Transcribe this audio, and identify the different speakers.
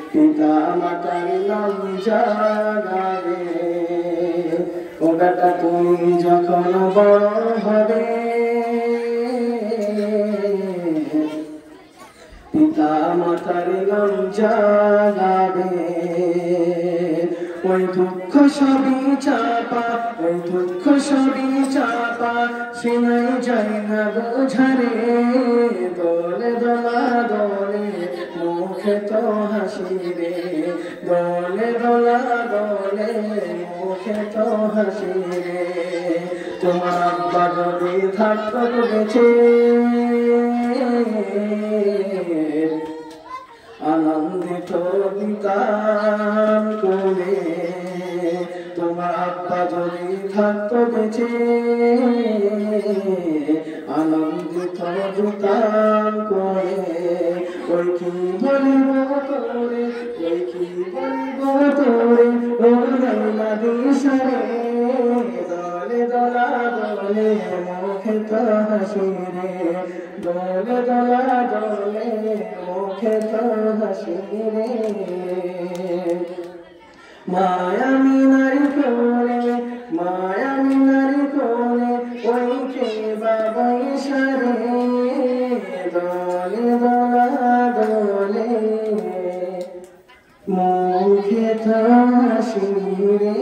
Speaker 1: পিতা মাতার নাম জাগাবে ও বেটা তুমি যখন বড় হবে পিতা মাতার নাম জাগাবে ওই দুঃখ সবই চাপা ওই দুঃখ সবই চাপা সিনাই যায় না বোঝারে দোলে দোলা দোলে মুখে তো হাসি রে দোলে দোলা দোলে মুখে তো হাসি রে তোমার আব্বা যদি থাকতো বেঁচে আনন্দিত বিতান করে তোমার আব্বা যদি থাকতো বেঁচে আনন্দিত বিতান করে ওই কি বলিব তোরে ওই কি বলিব তোরে ও লাইলা দিশারে দলে দলা দলে মুখে তো হাসি রে দলে দলা দলে মুখে তো হাসি রে মায়া মিনারি কোলে ওই কে বাবাই সারে দলে দলা দলে মুখে তো হাসি রে